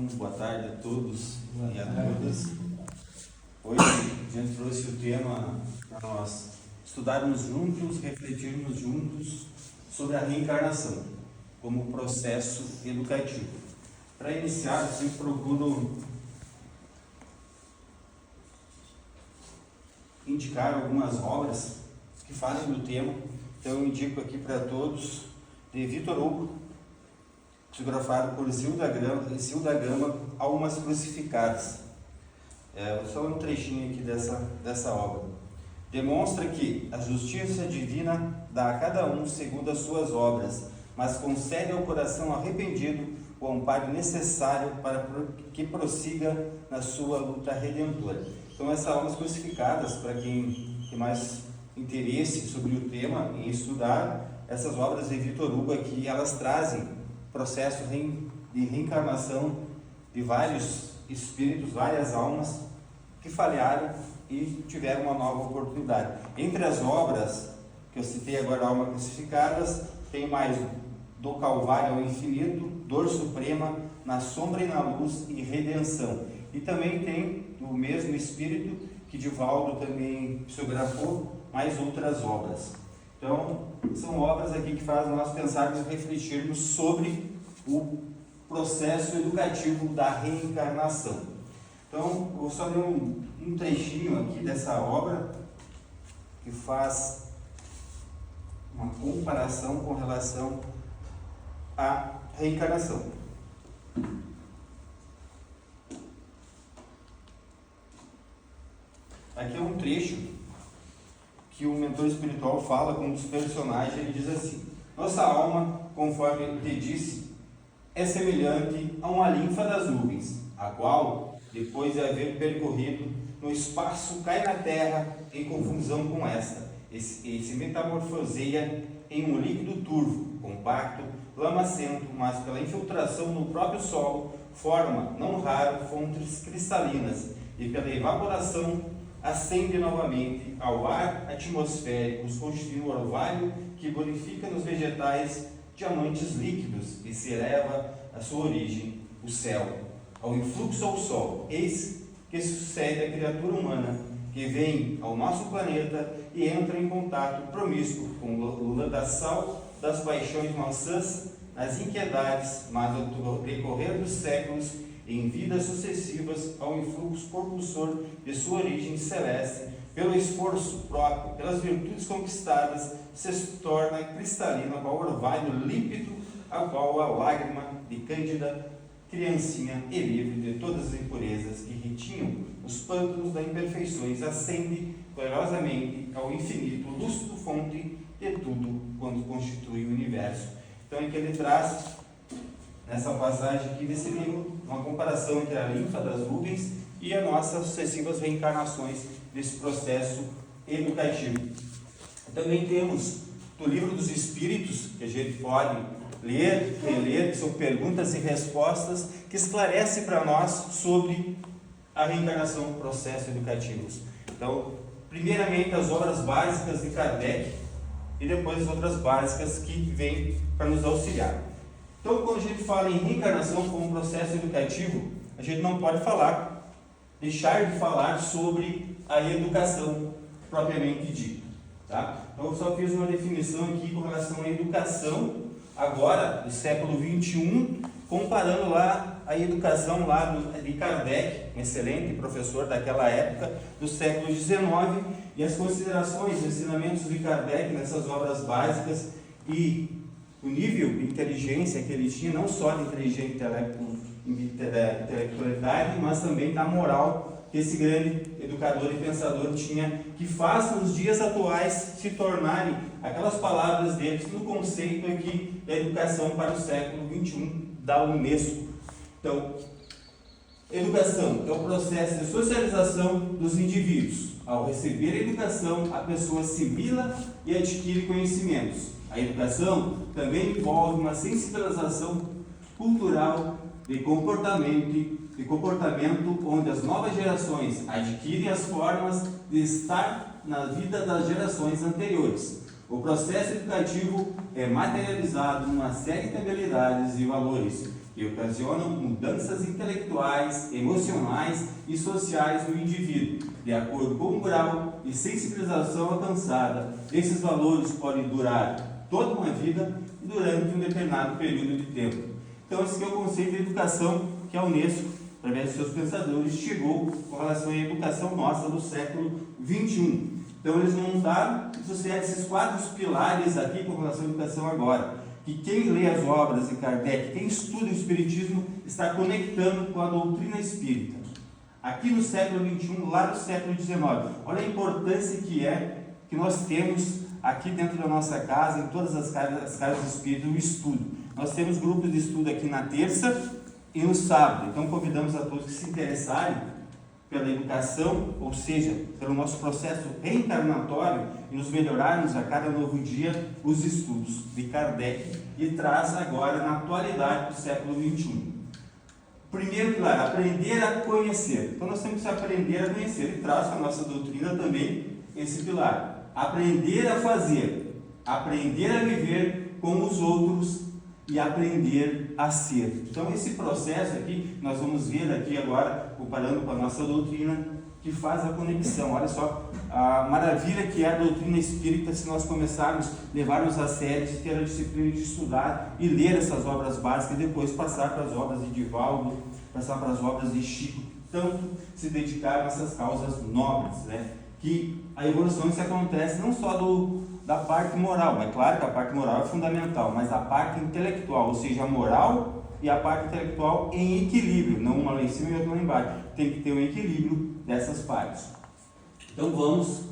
Então, boa tarde a todos e a todas. Hoje a gente trouxe o tema para nós estudarmos juntos, refletirmos juntos sobre a reencarnação como processo educativo. Para iniciar, eu sempre procuro indicar algumas obras que falem do tema. Então eu indico aqui para todos de Victor Hugo, psicografado por Zilda Gama, Almas Crucificadas. Só um trechinho aqui dessa obra. Demonstra que a justiça divina dá a cada um segundo as suas obras, mas concede ao coração arrependido o amparo necessário para que prossiga na sua luta redentora. Então, essas Almas Crucificadas, para quem tem mais interesse sobre o tema em estudar, essas obras de Victor Hugo aqui, elas trazem processo de reencarnação de vários espíritos, várias almas que falharam e tiveram uma nova oportunidade. Entre as obras que eu citei agora, Almas Crucificadas, tem mais Do Calvário ao Infinito, Dor Suprema, Na Sombra e na Luz e Redenção. E também tem o mesmo espírito que Divaldo também psicografou, mais outras obras. Então, são obras aqui que fazem nós pensarmos e refletirmos sobre o processo educativo da reencarnação. Então, eu vou só ler um trechinho aqui dessa obra que faz uma comparação com relação à reencarnação. Aqui é um trecho que o mentor espiritual fala com um dos personagens. Ele diz assim: nossa alma, conforme ele te disse, é semelhante a uma linfa das nuvens, a qual, depois de haver percorrido no espaço, cai na terra em confusão com esta, e se metamorfoseia em um líquido turvo, compacto, lamacento, mas pela infiltração no próprio solo, forma, não raro, fontes cristalinas, e pela evaporação ascende novamente ao ar atmosférico, constituindo um orvalho que bonifica nos vegetais diamantes líquidos e se eleva à sua origem, o céu, ao influxo ao sol. Eis que sucede a criatura humana, que vem ao nosso planeta e entra em contato promíscuo com o ladaçal das paixões maçãs, nas inquietudes, mas ao decorrer dos séculos, em vidas sucessivas, ao influxo propulsor de sua origem celeste, pelo esforço próprio, pelas virtudes conquistadas, se torna cristalina qual orvalho límpido, a qual a lágrima de cândida criancinha e livre de todas as impurezas que retinham os pântanos das imperfeições, ascende gloriosamente ao infinito, lúcido fonte de tudo quando constitui o universo. Então, é que ele traz, nessa passagem aqui desse livro, uma comparação entre a linfa das nuvens e as nossas sucessivas reencarnações desse processo educativo. Também temos do Livro dos Espíritos, que a gente pode ler, reler, que são perguntas e respostas que esclarecem para nós sobre a reencarnação, processos educativos. Então, primeiramente as obras básicas de Kardec e depois as outras básicas que vêm para nos auxiliar. Então, quando a gente fala em reencarnação como processo educativo, a gente não pode deixar de falar sobre a educação propriamente dita. Tá? Então, eu só fiz uma definição aqui com relação à educação, agora, do século XXI, comparando lá a educação lá de Kardec, um excelente professor daquela época, do século XIX, e as considerações, os ensinamentos de Kardec nessas obras básicas e o nível de inteligência que ele tinha, não só de inteligência intelectualidade, mas também da moral que esse grande educador e pensador tinha, que faz nos dias atuais se tornarem aquelas palavras deles no conceito aqui da educação para o século XXI da Unesco. Então, educação é o processo de socialização dos indivíduos. Ao receber a educação, a pessoa assimila e adquire conhecimentos. A educação também envolve uma sensibilização cultural de comportamento, onde as novas gerações adquirem as formas de estar na vida das gerações anteriores. O processo educativo é é materializado numa série de habilidades e valores que ocasionam mudanças intelectuais, emocionais e sociais no indivíduo, de acordo com o grau de sensibilização alcançada. Esses valores podem durar toda uma vida e durante um determinado período de tempo. Então, esse é o conceito de educação que a Unesco, através de seus pensadores, chegou com relação à educação nossa do século XXI. Então, eles montaram esses 4 pilares aqui com relação à educação agora. Que quem lê as obras de Kardec, quem estuda o Espiritismo, está conectando com a doutrina espírita. Aqui no século XXI, lá no século XIX. Olha a importância que nós temos aqui dentro da nossa casa, em todas as casas espíritas, o estudo. Nós temos grupos de estudo aqui na terça e no sábado. Então, convidamos a todos que se interessarem pela educação, ou seja, pelo nosso processo reencarnatório e nos melhorarmos a cada novo dia os estudos de Kardec e traz agora na atualidade do século XXI. Primeiro pilar, aprender a conhecer. Então nós temos que aprender a conhecer. Ele traz para a nossa doutrina também esse pilar. Aprender a fazer, aprender a viver com os outros e aprender a ser. Então esse processo aqui, nós vamos ver aqui agora, comparando com a nossa doutrina, que faz a conexão. Olha só a maravilha que é a doutrina espírita se nós começarmos a levarmos a sério, de ter a disciplina de estudar e ler essas obras básicas e depois passar para as obras de Divaldo, passar para as obras de Chico, tanto se dedicar a essas causas nobres, né? Que a evolução se acontece não só da parte moral, é claro que a parte moral é fundamental, mas a parte intelectual, ou seja, a moral e a parte intelectual em equilíbrio, não uma lá em cima e outra lá embaixo. Tem que ter um equilíbrio dessas partes. Então vamos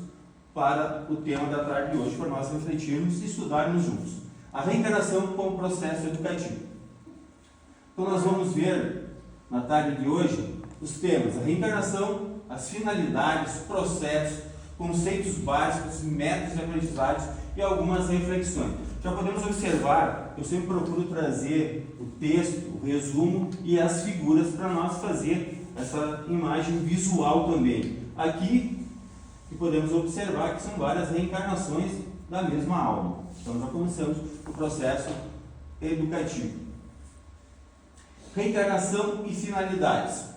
para o tema da tarde de hoje, para nós refletirmos e estudarmos juntos. A reencarnação como processo educativo. Então nós vamos ver na tarde de hoje os temas: a reencarnação, as finalidades, processos, conceitos básicos, métodos de aprendizagem e algumas reflexões. Já podemos observar, eu sempre procuro trazer o texto, o resumo e as figuras para nós fazer essa imagem visual também. Aqui que podemos observar que são várias reencarnações da mesma alma. Então já começamos o processo educativo. Reencarnação e finalidades.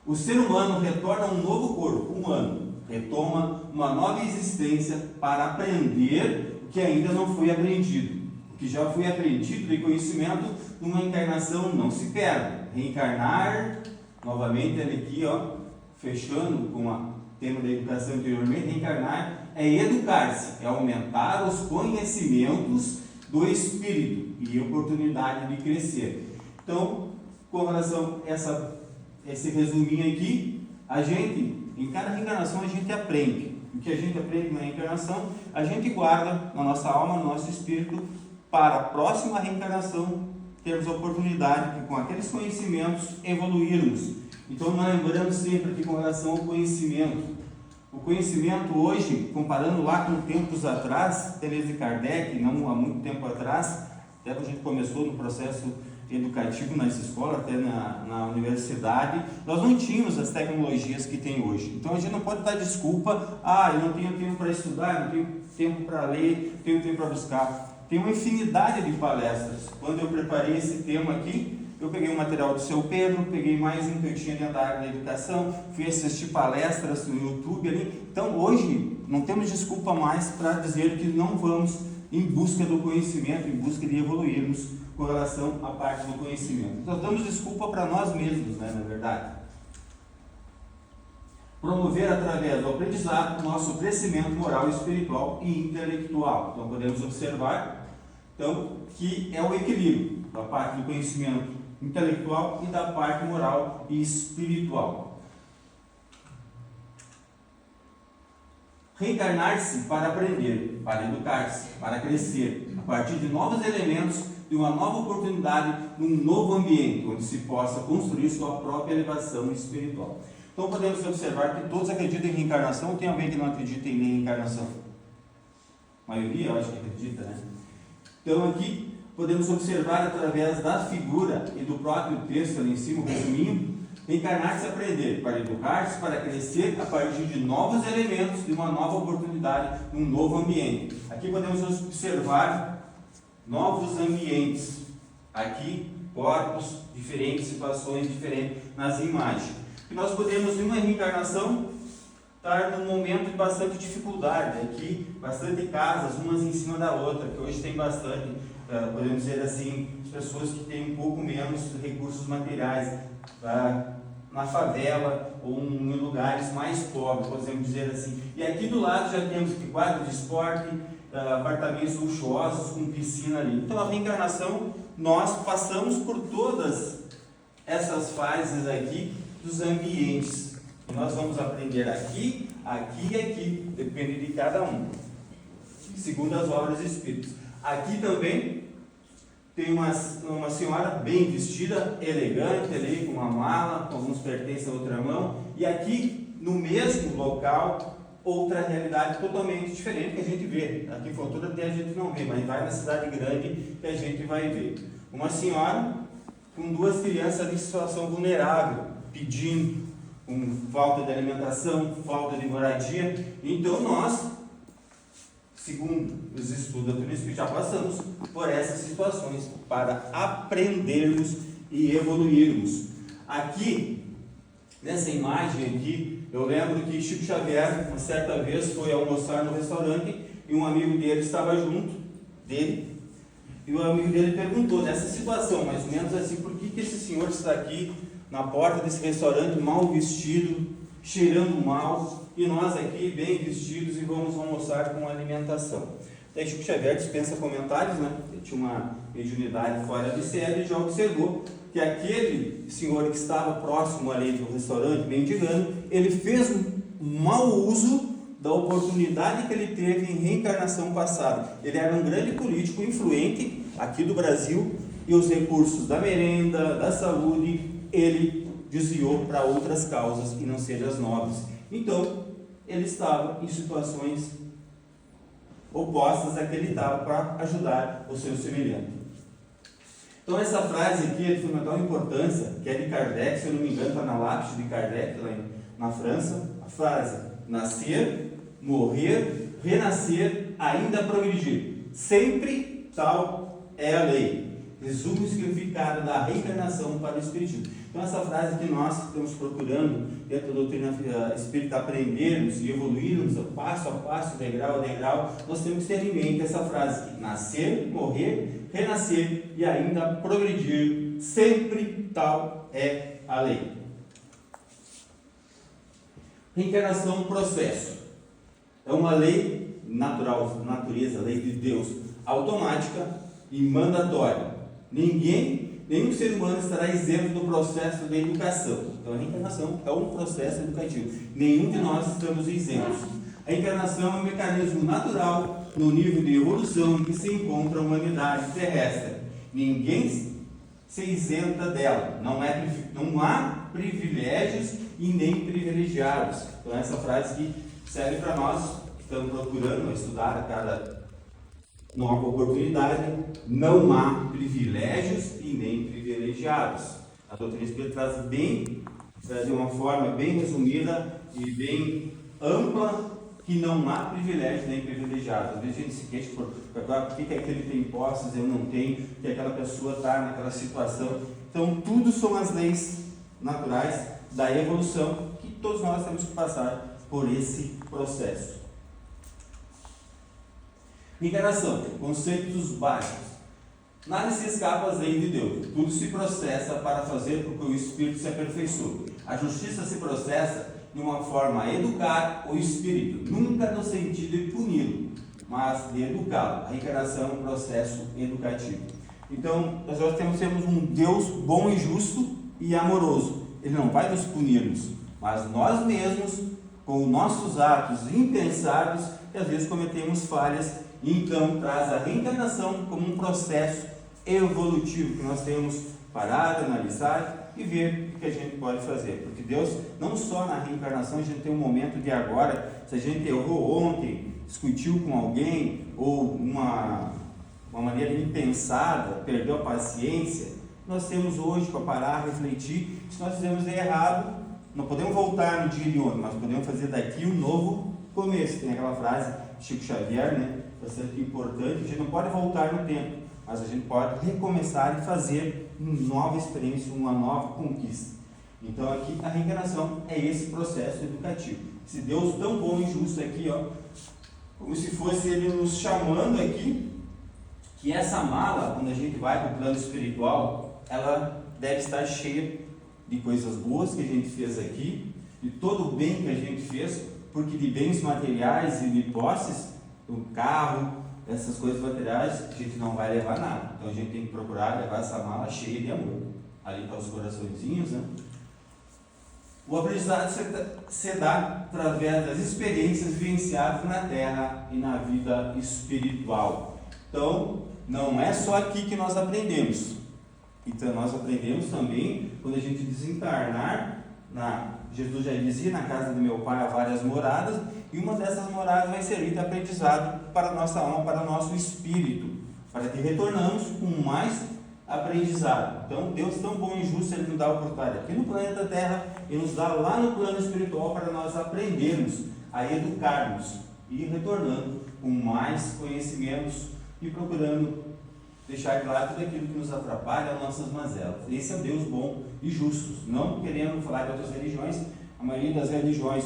O ser humano retorna a um novo corpo humano, retoma uma nova existência para aprender o que ainda não foi aprendido. O que já foi aprendido de conhecimento numa encarnação não se perde. Reencarnar, novamente ele aqui, fechando com o tema da educação anteriormente, reencarnar é educar-se, é aumentar os conhecimentos do espírito e oportunidade de crescer. Então, com relação a esse resuminho aqui, a gente, em cada reencarnação, a gente aprende. O que a gente aprende na reencarnação, a gente guarda na nossa alma, no nosso espírito, para a próxima reencarnação termos a oportunidade de, com aqueles conhecimentos, evoluirmos. Então, nós lembramos sempre que com relação ao conhecimento, o conhecimento hoje, comparando lá com tempos atrás, até mesmo de Kardec, não há muito tempo atrás, até quando a gente começou no processo educativo nessa escola, até na universidade, nós não tínhamos as tecnologias que tem hoje. Então a gente não pode dar desculpa, eu não tenho tempo para estudar, não tenho tempo para ler, não tenho tempo para buscar. Tem uma infinidade de palestras. Quando eu preparei esse tema aqui, eu peguei o material do seu Pedro, peguei mais um que eu tinha dentro da área da educação, fui assistir palestras no YouTube ali. Então hoje não temos desculpa mais para dizer que não vamos em busca do conhecimento, em busca de evoluirmos com relação à parte do conhecimento. Nós damos desculpa para nós mesmos, né, na verdade. Promover através do aprendizado nosso crescimento moral, espiritual e intelectual. Então podemos observar que é o equilíbrio da parte do conhecimento intelectual e da parte moral e espiritual. Reencarnar-se para aprender, para educar-se, para crescer, a partir de novos elementos, de uma nova oportunidade, num novo ambiente, onde se possa construir sua própria elevação espiritual. Então podemos observar que todos acreditam em reencarnação, ou tem alguém que não acredita em reencarnação? A maioria, eu acho que acredita, né? Então aqui podemos observar através da figura e do próprio texto ali em cima, o resuminho, reencarnar-se aprender, para educar-se, para crescer a partir de novos elementos, de uma nova oportunidade, num novo ambiente. Aqui podemos observar novos ambientes. Aqui, corpos diferentes, situações diferentes nas imagens. E nós podemos, em uma reencarnação, estar num momento de bastante dificuldade. Aqui, bastante casas, umas em cima da outra, que hoje tem bastante, podemos dizer assim, pessoas que têm um pouco menos recursos materiais, na favela ou em lugares mais pobres, podemos dizer assim. E aqui do lado já temos quadro de esporte, apartamentos luxuosos com piscina ali. Então a reencarnação, nós passamos por todas essas fases aqui dos ambientes. E nós vamos aprender aqui, aqui e aqui, depende de cada um, segundo as obras espíritas. Aqui também tem uma senhora bem vestida, elegante ali, com uma mala, com alguns pertences na outra mão. E aqui, no mesmo local, outra realidade totalmente diferente que a gente vê. Aqui em Fontoura até a gente não vê, mas vai na cidade grande que a gente vai ver. Uma senhora com duas crianças em situação vulnerável, pedindo, com falta de alimentação, falta de moradia. Então nós, segundo os estudos da doutrina espírita, já passamos por essas situações para aprendermos e evoluirmos. Aqui, nessa imagem aqui, eu lembro que Chico Xavier, uma certa vez, foi almoçar no restaurante e um amigo dele estava junto dele. E o amigo dele perguntou, nessa situação, mais ou menos assim, por que esse senhor está aqui na porta desse restaurante, mal vestido, cheirando mal, e nós aqui bem vestidos e vamos almoçar com alimentação. Daí Chico Xavier dispensa comentários, né? Ele tinha uma mediunidade fora de série e já observou que aquele senhor que estava próximo ali do restaurante, mendigando, ele fez um mau uso da oportunidade que ele teve em reencarnação passada. Ele era um grande político influente aqui do Brasil e os recursos da merenda, da saúde, ele desviou para outras causas e não sejam as nobres. Então, ele estava em situações opostas a que ele estava para ajudar o seu semelhante. Então, essa frase aqui é de fundamental importância, que é de Kardec, se eu não me engano, está na lápide de Kardec, lá na França. A frase: nascer, morrer, renascer, ainda progredir. Sempre tal é a lei. Resume o significado da reencarnação para o Espiritismo. Então, essa frase que nós estamos procurando, dentro da doutrina espírita, aprendermos e evoluirmos, passo a passo, degrau a degrau, nós temos que ter em mente essa frase: nascer, morrer, renascer e ainda progredir, sempre tal é a lei. Reencarnação, processo. É uma lei natural, natureza, lei de Deus, automática e mandatória. Nenhum ser humano estará isento do processo de educação. Então a reencarnação é um processo educativo. Nenhum de nós estamos isentos. A reencarnação é um mecanismo natural no nível de evolução em que se encontra a humanidade terrestre. Ninguém se isenta dela. Não há privilégios e nem privilegiados. Então essa frase que serve para nós que estamos procurando estudar a cada nova oportunidade. Não há privilégios e nem privilegiados. A doutrina espírita traz bem, de uma forma bem resumida e bem ampla, que não há privilégio nem privilegiado. Às vezes a gente se queixa por que aquele tem posses, eu não tenho, que aquela pessoa está naquela situação. Então tudo são as leis naturais da evolução, que todos nós temos que passar por esse processo. Reencarnação, conceitos básicos. Nada se escapa às leis de Deus. Tudo se processa para fazer com que o espírito se aperfeiçoe. A justiça se processa de uma forma a educar o espírito, nunca no sentido de puni-lo, mas de educá-lo. A reencarnação é um processo educativo. Então, nós temos um Deus bom e justo e amoroso. Ele não vai nos punir-nos, mas nós mesmos, com nossos atos impensados, que às vezes cometemos falhas. Então, traz a reencarnação como um processo evolutivo que nós temos que parar, analisar e ver o que a gente pode fazer. Porque Deus, não só na reencarnação, a gente tem um momento de agora. Se a gente errou ontem, discutiu com alguém, ou uma maneira impensada, perdeu a paciência, nós temos hoje para parar, refletir. Se nós fizemos errado, não podemos voltar no dia de ontem, mas podemos fazer daqui um novo começo. Tem aquela frase de Chico Xavier, né? Bastante importante, a gente não pode voltar no tempo, mas a gente pode recomeçar e fazer uma nova experiência, uma nova conquista. Então aqui a reencarnação é esse processo educativo. Esse Deus tão bom e justo aqui, ó, como se fosse Ele nos chamando aqui, que essa mala, quando a gente vai para o plano espiritual, ela deve estar cheia de coisas boas que a gente fez aqui, de todo o bem que a gente fez, porque de bens materiais e de posses, o carro, essas coisas materiais, a gente não vai levar nada. Então a gente tem que procurar levar essa mala cheia de amor. Ali estão os coraçõezinhos, né? O aprendizado se dá através das experiências vivenciadas na Terra e na vida espiritual. Então, não é só aqui que nós aprendemos. Então, nós aprendemos também quando a gente desencarnar. Jesus já dizia, na casa do meu Pai há várias moradas, e uma dessas moradas vai servir de aprendizado para a nossa alma, para o nosso espírito, para que retornamos com mais aprendizado. Então, Deus tão bom e justo, Ele nos dá a oportunidade aqui no planeta Terra e nos dá lá no plano espiritual para nós aprendermos a educarmos e retornando com mais conhecimentos e procurando deixar claro tudo aquilo que nos atrapalha, as nossas mazelas. Esse é Deus bom e justo. Não querendo falar de outras religiões, a maioria das religiões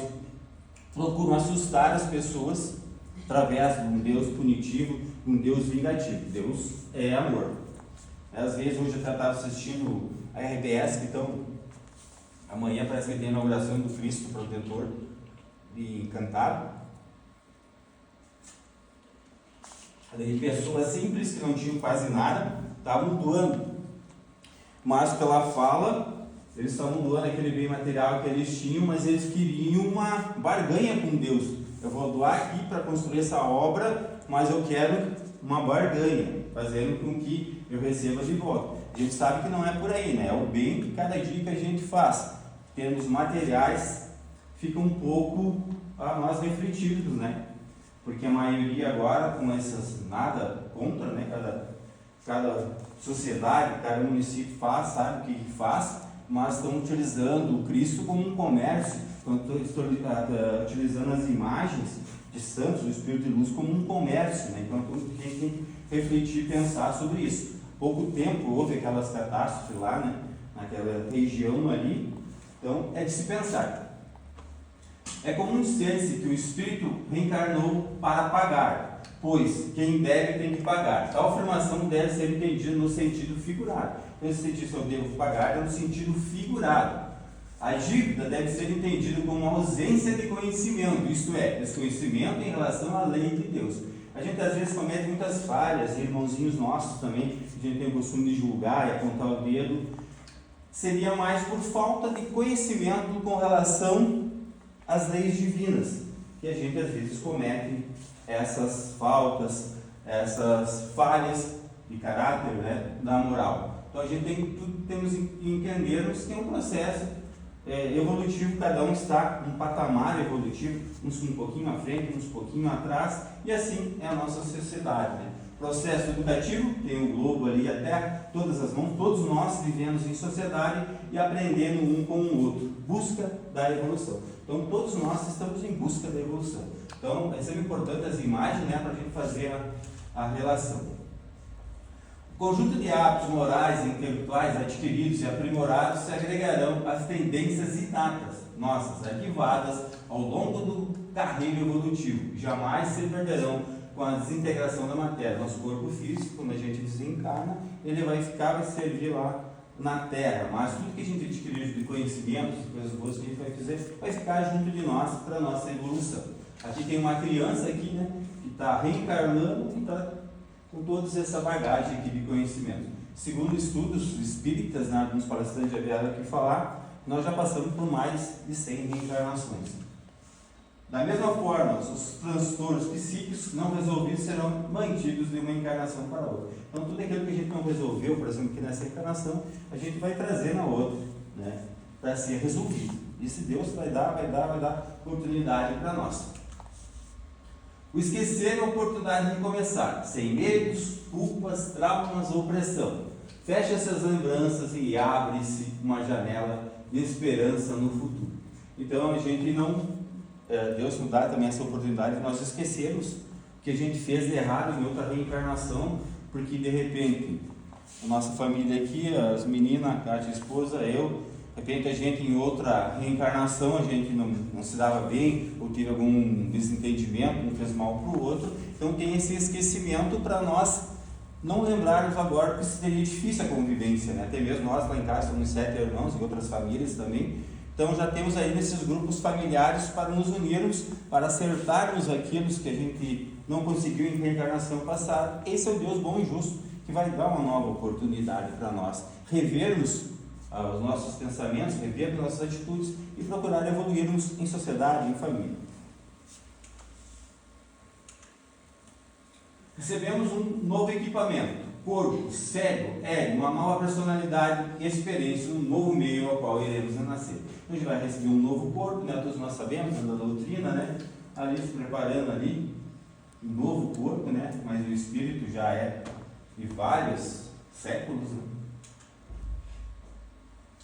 procuram assustar as pessoas através de um Deus punitivo, um Deus vingativo. Deus é amor. Às vezes, hoje eu estava assistindo a RBS, que amanhã parece que tem a inauguração do Cristo Protetor de Encantado. Daí pessoas simples que não tinham quase nada estavam doando, mas pela fala eles estavam doando aquele bem material que eles tinham, mas eles queriam uma barganha com Deus. Eu vou doar aqui para construir essa obra, mas eu quero uma barganha, fazendo com que eu receba de volta. A gente sabe que não é por aí, né? É o bem que cada dia que a gente faz. Em termos materiais, fica um pouco a nós refletidos, né? Porque a maioria agora, com essas, nada contra, né? Cada sociedade, cada município sabe o que faz, mas estão utilizando o Cristo como um comércio, estão utilizando as imagens de santos, o Espírito de Luz, como um comércio, né? Então tem que refletir e pensar sobre isso. Pouco tempo houve aquelas catástrofes lá, né? Naquela região ali, então é de se pensar. É comum dizer-se que o Espírito reencarnou para pagar, pois quem deve tem que pagar. Tal afirmação deve ser entendida no sentido figurado. Então, esse sentido, se eu devo pagar, é no sentido figurado. A dívida deve ser entendida como ausência de conhecimento, isto é, desconhecimento em relação à lei de Deus. A gente às vezes comete muitas falhas, irmãozinhos nossos também, a gente tem o costume de julgar e apontar o dedo. Seria mais por falta de conhecimento com relação às leis divinas, que a gente às vezes comete essas faltas, essas falhas de caráter, né, da moral. Então a gente temos que entendermos que é um processo evolutivo, cada um está num patamar evolutivo, uns um pouquinho à frente, uns um pouquinho atrás, e assim é a nossa sociedade, né? Processo educativo, tem o globo ali, a terra, todas as mãos, todos nós vivemos em sociedade e aprendendo um com o outro, busca da evolução. Então todos nós estamos em busca da evolução. Então é sempre importante as imagens, né, para a gente fazer a relação. O conjunto de hábitos morais e intelectuais adquiridos e aprimorados se agregarão às tendências inatas, nossas, arquivadas ao longo do carreiro evolutivo. Jamais se perderão com a desintegração da matéria. Nosso corpo físico, quando a gente desencarna, ele vai servir lá na Terra, mas tudo que a gente adquiriu de conhecimentos, coisas boas que a gente vai fazer, vai ficar junto de nós para a nossa evolução. Aqui tem uma criança aqui, né, que está reencarnando e está com toda essa bagagem aqui de conhecimento. Segundo estudos espíritas, né, alguns palestrantes já vieram aqui falar, nós já passamos por mais de 100 reencarnações. Da mesma forma, os transtornos psíquicos não resolvidos serão mantidos de uma encarnação para outra. Então, tudo aquilo que a gente não resolveu, por exemplo, aqui nessa encarnação, a gente vai trazer na outra, né, para ser resolvido. E se Deus vai dar oportunidade para nós. O esquecer é a oportunidade de recomeçar, sem medos, culpas, traumas ou pressão. Fecha-se as lembranças e abre-se uma janela de esperança no futuro. Então, a gente não... Deus nos dá também essa oportunidade de nós esquecermos o que a gente fez de errado em outra reencarnação, porque de repente a nossa família aqui, as meninas, a Cátia, a esposa, eu, de repente a gente em outra reencarnação, a gente não se dava bem, ou teve algum desentendimento, um fez mal para o outro, então tem esse esquecimento para nós não lembrarmos agora, porque seria difícil a convivência, né? Até mesmo nós lá em casa somos 7 irmãos e outras famílias também, então já temos aí nesses grupos familiares para nos unirmos, para acertarmos aquilo que a gente não conseguiu em reencarnação passada. Esse é o Deus bom e justo, que vai dar uma nova oportunidade para nós revermos os nossos pensamentos, revermos nossas atitudes e procurar evoluirmos em sociedade, em família. Recebemos um novo equipamento, corpo, cérebro, ego, uma nova personalidade e experiência no novo meio ao qual iremos nascer. A gente vai receber um novo corpo, né? Todos nós sabemos, da doutrina, né? Ali se preparando ali, um novo corpo, né? Mas o espírito já é de vários séculos, né?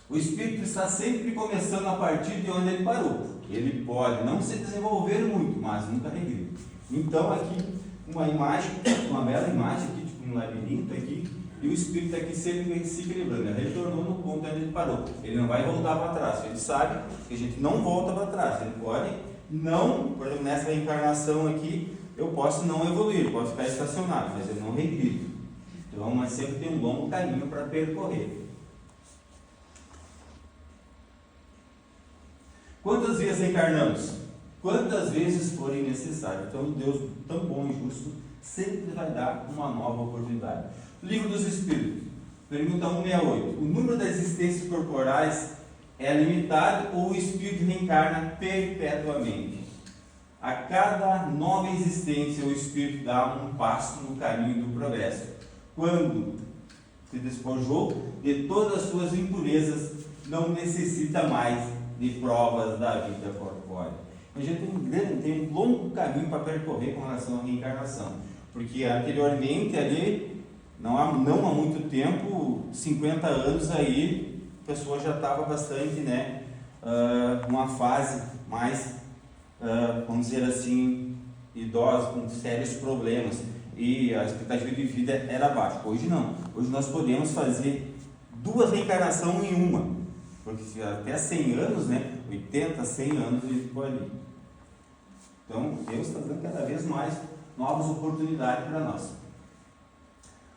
O espírito está sempre começando a partir de onde ele parou. Ele pode não se desenvolver muito, mas nunca regride. Então aqui uma imagem, uma bela imagem aqui, tipo um labirinto aqui, e o espírito aqui sempre se equilibrando. Ele retornou no ponto onde ele parou. Ele não vai voltar para trás. Ele sabe que a gente não volta para trás. Ele pode não, por exemplo, nessa reencarnação aqui, eu posso não evoluir, posso ficar estacionado, mas ele não regride. Então, mas sempre tem um longo caminho para percorrer. Quantas vezes reencarnamos? Quantas vezes forem necessárias. Então, Deus, tão bom e justo, sempre vai dar uma nova oportunidade. Livro dos Espíritos, pergunta 168. O número das existências corporais é limitado ou o espírito reencarna perpetuamente? A cada nova existência, o espírito dá um passo no caminho do progresso. Quando se despojou de todas as suas impurezas, não necessita mais de provas da vida corpórea. A gente tem um longo caminho para percorrer com relação à reencarnação, porque anteriormente ali, não há muito tempo, 50 anos aí, a pessoa já estava bastante, né, numa fase mais, vamos dizer assim, idosa, com sérios problemas, e a expectativa de vida era baixa. Hoje não, hoje nós podemos fazer 2 reencarnações em uma, porque até 100 anos, né, 80, 100 anos ele ficou ali. Então, Deus está dando cada vez mais novas oportunidades para nós.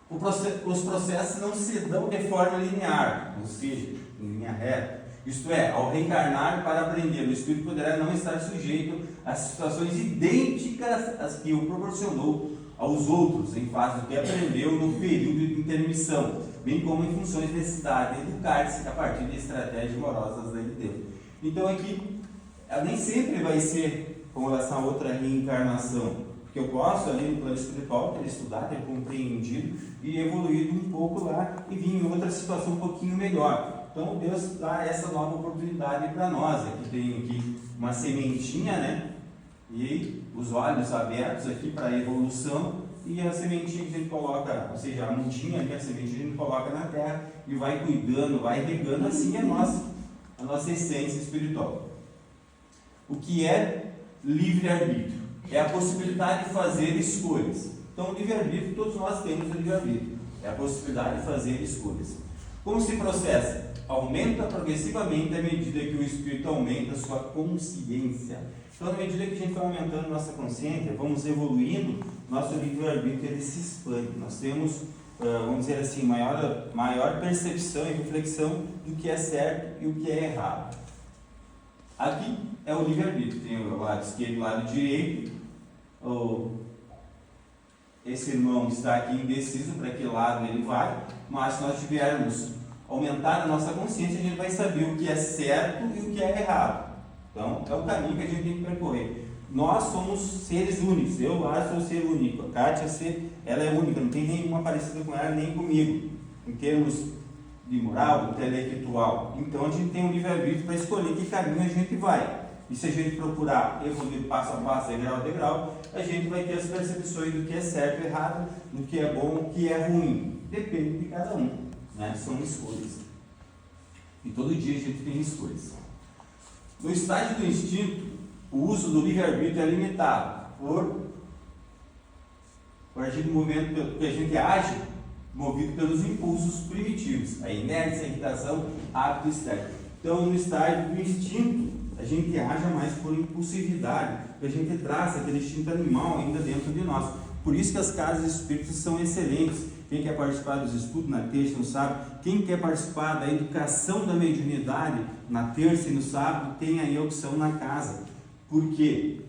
Os processos não se dão de forma linear, ou seja, em linha reta. Isto é, ao reencarnar para aprender, o espírito poderá não estar sujeito a situações idênticas às que o proporcionou aos outros, em face do que aprendeu no período de intermissão, bem como em funções de necessidade de educar-se a partir de estratégias morosas de Deus. Então aqui, nem sempre vai ser com relação a outra reencarnação, porque eu posso ali no plano espiritual ter estudado, ter compreendido e evoluído um pouco lá e vir em outra situação um pouquinho melhor. Então Deus dá essa nova oportunidade para nós. Aqui tem aqui uma sementinha, né? E os olhos abertos aqui para a evolução, e a sementinha que a gente coloca, ou seja, a mudinha aqui, a sementinha a gente coloca na terra e vai cuidando, vai regando, assim a nossa essência espiritual. O que é livre-arbítrio? É a possibilidade de fazer escolhas. Então, o livre-arbítrio, todos nós temos o livre-arbítrio. É a possibilidade de fazer escolhas. Como se processa? Aumenta progressivamente à medida que o espírito aumenta a sua consciência. Então, na medida que a gente vai aumentando nossa consciência, vamos evoluindo, nosso livre-arbítrio ele se expande. Nós temos, vamos dizer assim, maior percepção e reflexão do que é certo e o que é errado. Aqui é o livre-arbítrio, tem o lado esquerdo e o lado direito. Esse irmão está aqui indeciso para que lado ele vai, mas se nós tivermos aumentar a nossa consciência, a gente vai saber o que é certo e o que é errado. Então, é o caminho que a gente tem que percorrer. Nós somos seres únicos. Eu lá sou ser único. A Kátia, ela é única, não tem nenhuma parecida com ela, nem comigo, em termos de moral, intelectual. Então, a gente tem um livre-arbítrio para escolher que caminho a gente vai. E se a gente procurar evoluir passo a passo, degrau a degrau, a gente vai ter as percepções do que é certo e errado, do que é bom e que é ruim. Depende de cada um, né? São escolhas. E todo dia a gente tem escolhas. No estágio do instinto, o uso do livre-arbítrio é limitado por a partir do momento que a gente age, movido pelos impulsos primitivos, a inércia, a irritação, hábito externo. Então, no estágio do instinto, a gente age mais por impulsividade, porque a gente traz aquele instinto animal ainda dentro de nós. Por isso que as casas espíritas são excelentes. Quem quer participar dos estudos na terça e no sábado, quem quer participar da educação da mediunidade na terça e no sábado, tem aí a opção na casa. Por quê?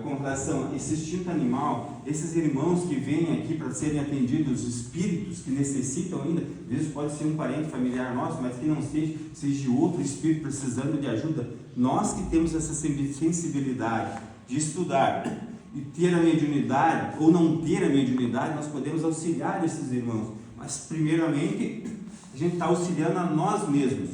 Com relação a esse instinto animal, esses irmãos que vêm aqui para serem atendidos, os espíritos que necessitam ainda, às vezes pode ser um parente familiar nosso, mas que não seja outro espírito precisando de ajuda. Nós que temos essa sensibilidade de estudar e ter a mediunidade, ou não ter a mediunidade, nós podemos auxiliar esses irmãos. Mas, primeiramente, a gente está auxiliando a nós mesmos.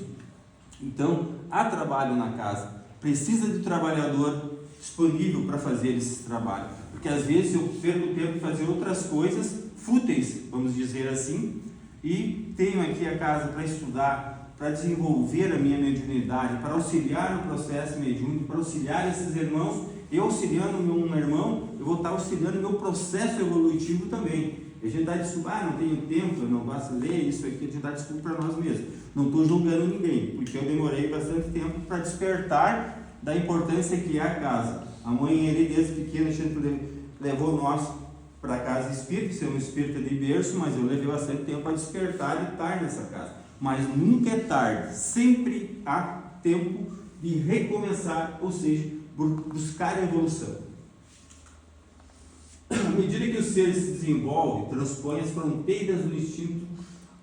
Então, há trabalho na casa. Precisa de trabalhador disponível para fazer esse trabalho. Porque, às vezes, eu perco tempo de fazer outras coisas fúteis, vamos dizer assim, e tenho aqui a casa para estudar, para desenvolver a minha mediunidade, para auxiliar no processo mediúnico, para auxiliar esses irmãos. Eu auxiliando o meu irmão, eu vou estar auxiliando o meu processo evolutivo também. A gente dá desculpa, não tenho tempo, eu não gosto de ler isso aqui, a gente dá desculpa para nós mesmos. Não estou julgando ninguém, porque eu demorei bastante tempo para despertar da importância que é a casa. A mãe, ele desde pequeno, a gente levou nós para a casa espírita, ser um espírita de berço, mas eu levei bastante tempo para despertar e estar nessa casa. Mas nunca é tarde, sempre há tempo de recomeçar, ou seja, buscar a evolução. À medida que o ser se desenvolve, transpõe as fronteiras do instinto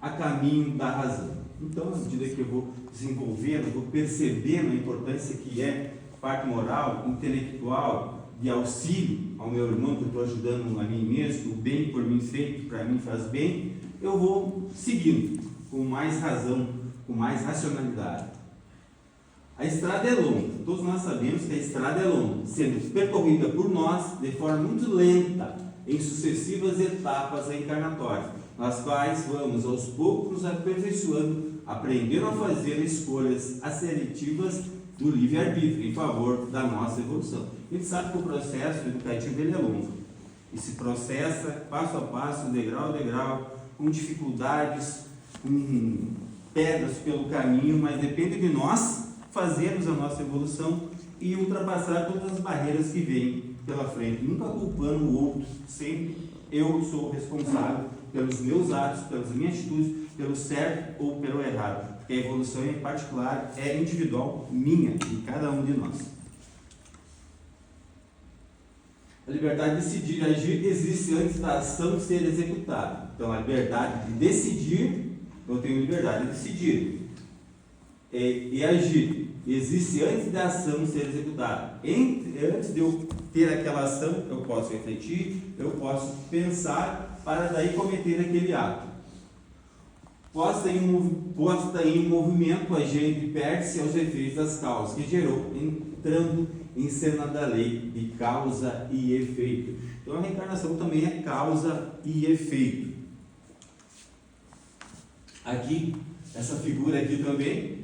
a caminho da razão. Então, à medida que eu vou desenvolvendo, vou percebendo a importância que é parte moral, intelectual, de auxílio ao meu irmão, que eu estou ajudando a mim mesmo, o bem por mim feito, para mim faz bem, eu vou seguindo com mais razão, com mais racionalidade. A estrada é longa, todos nós sabemos que a estrada é longa, sendo percorrida por nós de forma muito lenta, em sucessivas etapas encarnatórias, nas quais vamos aos poucos nos aperfeiçoando, aprendendo a fazer escolhas assertivas do livre-arbítrio em favor da nossa evolução. A gente sabe que o processo educativo ele é longo, e se processa passo a passo, degrau a degrau, com dificuldades, com pedras pelo caminho, mas depende de nós fazermos a nossa evolução e ultrapassar todas as barreiras que vêm pela frente, nunca culpando o outro, sempre eu sou responsável pelos meus atos, pelas minhas atitudes, pelo certo ou pelo errado, porque a evolução em particular é individual, minha, de cada um de nós. A liberdade de decidir e agir existe antes da ação ser executada. Então, a liberdade de decidir, eu tenho liberdade de decidir e agir existe antes da ação ser executada. Antes de eu ter aquela ação, eu posso refletir, eu posso pensar para daí cometer aquele ato. Posta em movimento, a gente perde-se aos efeitos das causas que gerou, entrando em cena da lei de causa e efeito. Então a reencarnação também é causa e efeito. Aqui, essa figura aqui também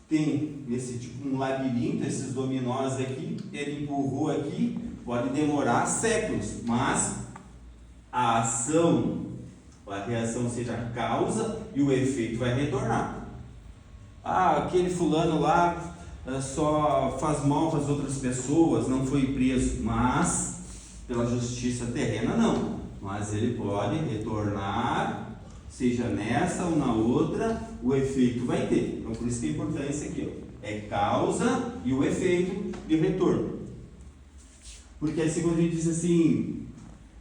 tem esse tipo um labirinto, esses dominós aqui, ele empurrou aqui, pode demorar séculos, mas a ação, a reação seja a causa e o efeito vai retornar. Aquele fulano lá só faz mal para as outras pessoas, não foi preso, mas pela justiça terrena não, mas ele pode retornar, seja nessa ou na outra, o efeito vai ter. Então por isso que a importância aqui, ó, é causa e o efeito de retorno. Porque assim quando a gente diz assim,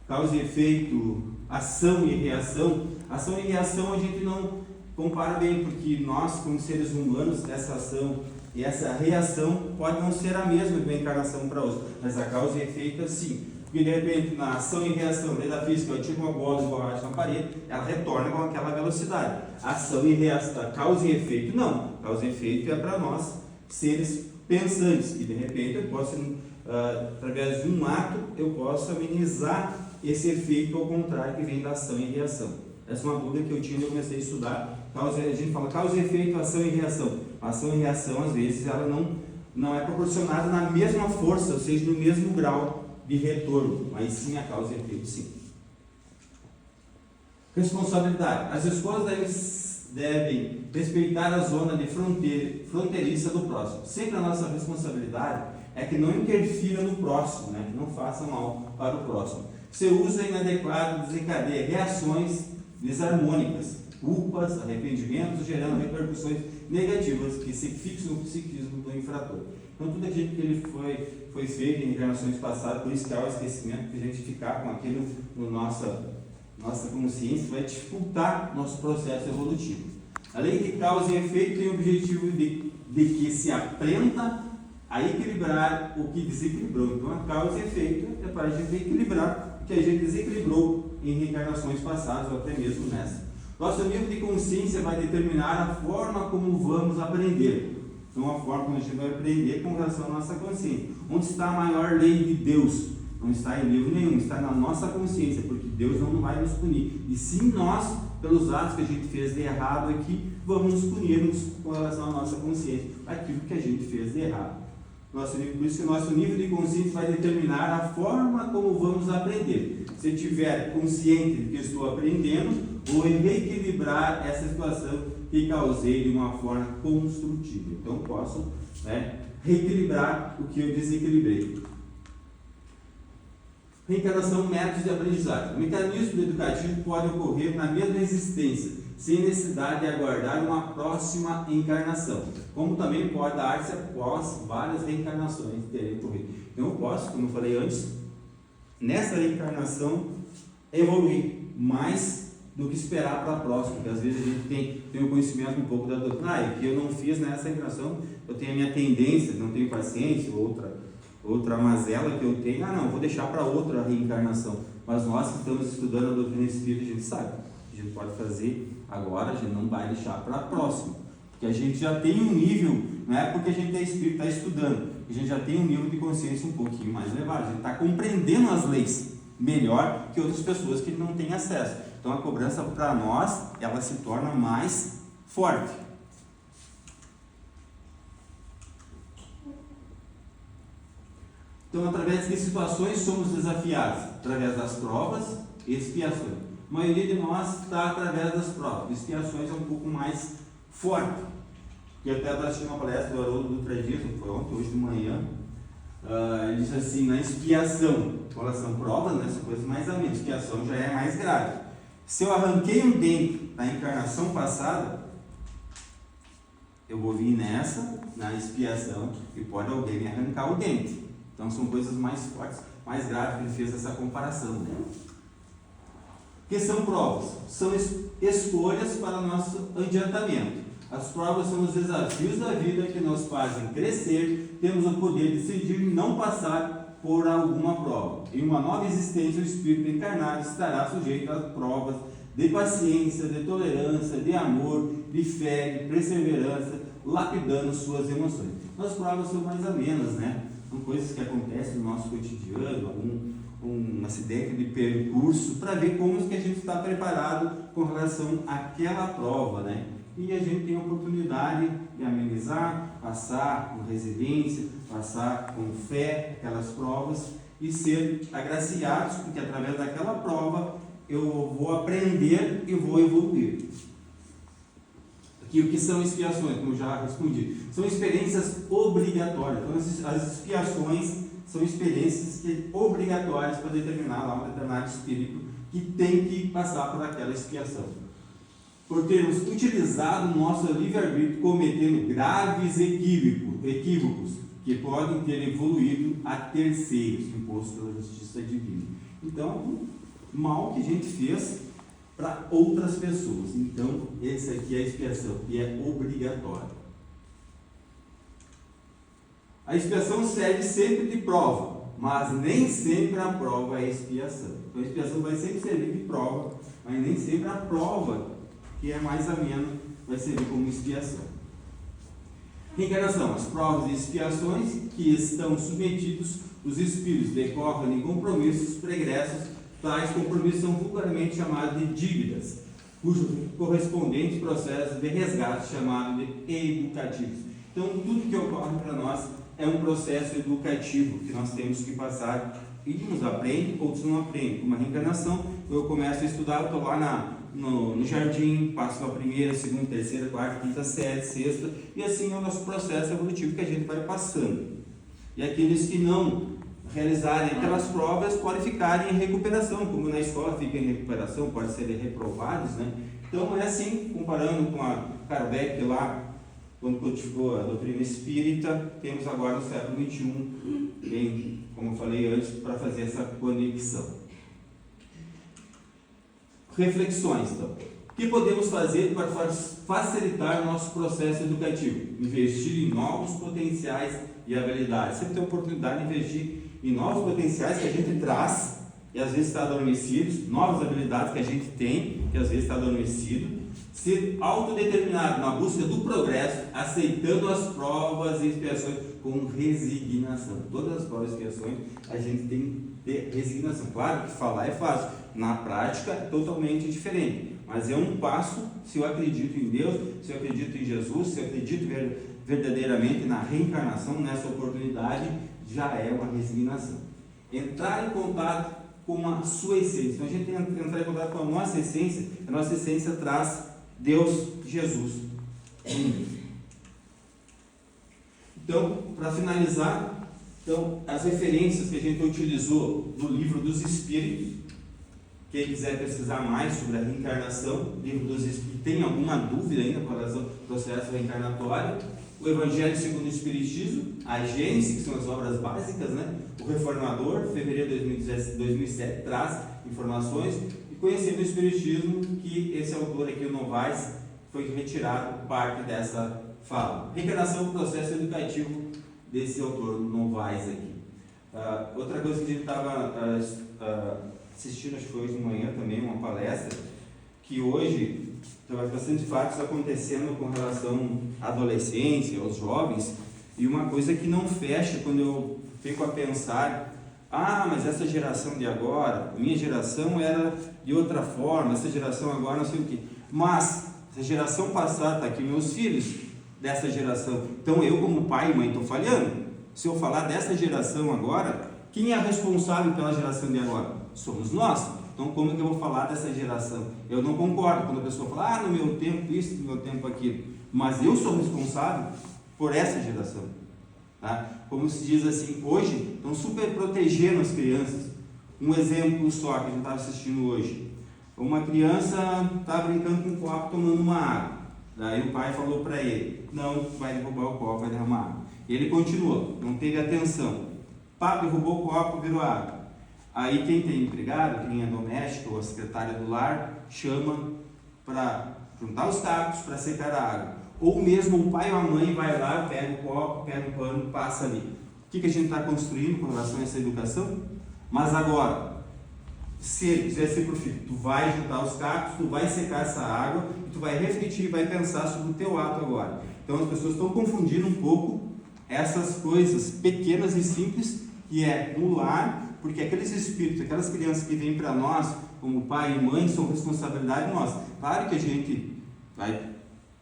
causa e efeito, ação e reação a gente não compara bem, porque nós como seres humanos, essa ação e essa reação pode não ser a mesma de uma encarnação para outra, mas a causa e efeito sim. Porque de repente na ação e reação, lei da física, eu tiro uma bola de borracha na parede, ela retorna com aquela velocidade. Ação e reação, causa e efeito não. Causa e efeito é para nós, seres pensantes, que de repente eu posso, através de um ato, eu posso amenizar esse efeito ao contrário que vem da ação e reação. Essa é uma dúvida que eu tinha quando eu comecei a estudar. A gente fala causa e efeito, ação e reação. A ação e reação, às vezes, ela não é proporcionada na mesma força, ou seja, no mesmo grau de retorno, mas sim a causa e efeito, sim. Responsabilidade. As escolas devem respeitar a zona de fronteiriça do próximo. Sempre a nossa responsabilidade é que não interfira no próximo, né? Que não faça mal para o próximo. Seu uso inadequado desencadeia reações desarmônicas, culpas, arrependimentos, gerando repercussões negativas que se fixam no psiquismo do infrator. Então, tudo aquilo que ele foi feito em encarnações passadas, por isso que há o esquecimento, que a gente ficar com aquilo na nossa consciência vai dificultar nosso processo evolutivo. A lei de causa e efeito tem o objetivo de que se aprenda a equilibrar o que desequilibrou. Então, a causa e efeito é para a gente equilibrar o que a gente desequilibrou em reencarnações passadas ou até mesmo nessa. Nosso nível de consciência vai determinar a forma como vamos aprender. Então, a forma como a gente vai aprender com relação à nossa consciência. Onde está a maior lei de Deus? Não está em livro nenhum, está na nossa consciência, porque Deus não vai nos punir. E sim nós, pelos atos que a gente fez de errado aqui, vamos nos punir com relação à nossa consciência, aquilo que a gente fez de errado. Por isso que o nosso nível de consciência vai determinar a forma como vamos aprender. Se eu estiver consciente de que estou aprendendo, vou reequilibrar essa situação que causei de uma forma construtiva. Então, posso reequilibrar o que eu desequilibrei. Reencarnação, métodos de aprendizagem. O mecanismo educativo pode ocorrer na mesma existência, sem necessidade de aguardar uma próxima encarnação, como também pode dar-se após várias reencarnações terem ocorrido. Então, eu posso, como eu falei antes, nessa reencarnação, evoluir mais do que esperar para a próxima, porque às vezes a gente tem um conhecimento um pouco da doutrina, que eu não fiz nessa reencarnação, eu tenho a minha tendência, não tenho paciência, outra mazela que eu tenho, não, vou deixar para outra reencarnação. Mas nós que estamos estudando a doutrina espírita, a gente sabe, a gente pode fazer agora, a gente não vai deixar para a próxima, porque a gente já tem um nível, não é porque a gente é espírita, está estudando, a gente já tem um nível de consciência um pouquinho mais elevado, a gente está compreendendo as leis melhor que outras pessoas que não têm acesso. Então a cobrança para nós, ela se torna mais forte. Então, através de situações somos desafiados, através das provas e expiações. A maioria de nós está através das provas. Expiações é um pouco mais forte. E até eu assisti uma palestra do Haroldo Dutra Dias, foi ontem, hoje de manhã. Ele disse assim, na expiação, são provas, né, são coisas mais a menos, expiação já é mais grave. Se eu arranquei um dente na encarnação passada, eu vou vir na expiação e pode alguém me arrancar o dente. Então são coisas mais fortes, mais graves, que ele fez essa comparação. Né? O que são provas? São escolhas para o nosso adiantamento. As provas são os desafios da vida que nos fazem crescer, temos o poder de decidir não passar por alguma prova. Em uma nova existência, o espírito encarnado estará sujeito a provas de paciência, de tolerância, de amor, de fé, de perseverança, lapidando suas emoções. As provas são mais amenas, né? São coisas que acontecem no nosso cotidiano, um acidente de percurso, para ver como que a gente está preparado com relação àquela prova, né? E a gente tem a oportunidade de amenizar, passar com resiliência, passar com fé aquelas provas e ser agraciados, porque através daquela prova eu vou aprender e vou evoluir. Aqui o que são expiações, como eu já respondi, são experiências obrigatórias. Então as expiações são experiências obrigatórias para determinar lá um determinado espírito que tem que passar por aquela expiação. Por termos utilizado o nosso livre-arbítrio cometendo graves equívocos que podem ter evoluído a terceiros, imposto pela justiça divina. Então, mal que a gente fez para outras pessoas. Então, essa aqui é a expiação, que é obrigatória. A expiação serve sempre de prova, mas nem sempre a prova é expiação. Então, a expiação vai sempre servir de prova, mas nem sempre a prova, que é mais amena, vai servir como expiação. Reencarnação. As provas e expiações que estão submetidos os espíritos decorrem de compromissos pregressos. Tais compromissos são vulgarmente chamados de dívidas, cujo correspondente processo de resgate chamado de educativos. Então, tudo que ocorre para nós é um processo educativo que nós temos que passar. E uns aprendem, outros não aprendem. Como a reencarnação, eu começo a estudar, eu estou lá no jardim, passam a primeira, segunda, terceira, quarta, quinta série, sexta, e assim é o nosso processo evolutivo que a gente vai passando. E aqueles que não realizarem aquelas provas podem ficar em recuperação, como na escola fica em recuperação, podem ser reprovados, né? Então é assim, comparando com a Kardec lá, quando codificou a doutrina espírita, temos agora no século XXI, como eu falei antes, para fazer essa conexão. Reflexões, então. O que podemos fazer para facilitar o nosso processo educativo? Investir em novos potenciais e habilidades. Sempre tem a oportunidade de investir em novos potenciais que a gente traz e às vezes está adormecidos, novas habilidades que a gente tem, que às vezes está adormecido. Ser autodeterminado na busca do progresso, aceitando as provas e expiações com resignação. Todas as provas e expiações a gente tem que ter resignação. Claro que falar é fácil, na prática é totalmente diferente. Mas é um passo, se eu acredito em Deus, se eu acredito em Jesus, se eu acredito verdadeiramente na reencarnação, nessa oportunidade, já é uma resignação. Entrar em contato com a sua essência. Então a gente entrar em contato com a nossa essência traz Deus, Jesus. Então, para finalizar, as referências que a gente utilizou do Livro dos Espíritos, quem quiser pesquisar mais sobre a reencarnação, Livro dos Espíritos, tem alguma dúvida ainda com relação ao processo reencarnatório, o Evangelho segundo o Espiritismo, a Gênese, que são as obras básicas, né? O Reformador, fevereiro de 2007, traz informações, e conhecendo o Espiritismo, que esse autor aqui, o Novaes, foi retirado parte dessa fala. Reencarnação, processo educativo desse autor, Novaes aqui. Outra coisa que a gente estava assistindo, acho que foi hoje de manhã também, uma palestra, que hoje tem bastante fatos acontecendo com relação à adolescência, aos jovens, e uma coisa que não fecha quando eu fico a pensar, mas essa geração de agora, minha geração era de outra forma, essa geração agora não sei o que, mas essa geração passada, está aqui meus filhos dessa geração, então eu como pai e mãe estou falhando. Se eu falar dessa geração agora, quem é responsável pela geração de agora? Somos nós. Então como é que eu vou falar dessa geração? Eu não concordo quando a pessoa fala, no meu tempo isso, no meu tempo aquilo, mas eu sou responsável por essa geração, tá? Como se diz assim, hoje estão super protegendo as crianças. Um exemplo só que a gente estava assistindo hoje, uma criança está brincando com um copo tomando uma água, daí o pai falou para ele, não vai derrubar o copo, vai derramar água. Ele continuou, não teve atenção, derrubou o copo, virou água. Aí quem tem empregado, quem é doméstico ou a secretária do lar, chama para juntar os cacos para secar a água. Ou mesmo o pai ou a mãe vai lá, pega o copo, pega o pano, passa ali. O que a gente está construindo com relação a essa educação? Mas agora, se ele quiser ser pro filho, tu vai juntar os cacos, tu vai secar essa água, tu vai refletir, vai pensar sobre o teu ato agora. Então as pessoas estão confundindo um pouco essas coisas pequenas e simples que é no lar, porque aqueles espíritos, aquelas crianças que vêm para nós, como pai e mãe, são responsabilidade nossa. Claro que a gente vai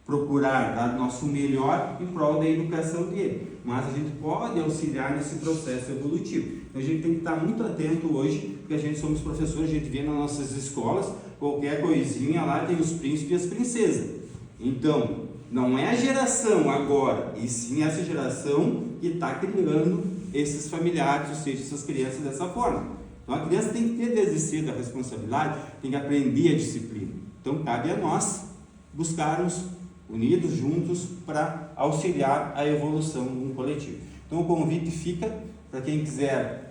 procurar dar o nosso melhor em prol da educação dele, mas a gente pode auxiliar nesse processo evolutivo. Então a gente tem que estar muito atento hoje, porque a gente somos professores, a gente vê nas nossas escolas, qualquer coisinha lá tem os príncipes e as princesas. Então, não é a geração agora, e sim essa geração que está criando esses familiares, ou seja, essas crianças dessa forma. Então a criança tem que ter desde cedo a responsabilidade, tem que aprender a disciplina. Então cabe a nós buscarmos unidos, juntos, para auxiliar a evolução do coletivo. Então o convite fica para quem quiser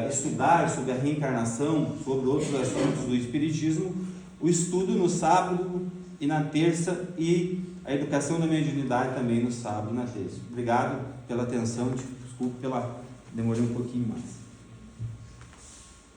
estudar sobre a reencarnação, sobre outros assuntos do Espiritismo, o estudo no sábado e na terça, e a educação da mediunidade também no sábado e na terça. Obrigado pela atenção, desculpe pela demorei um pouquinho mais.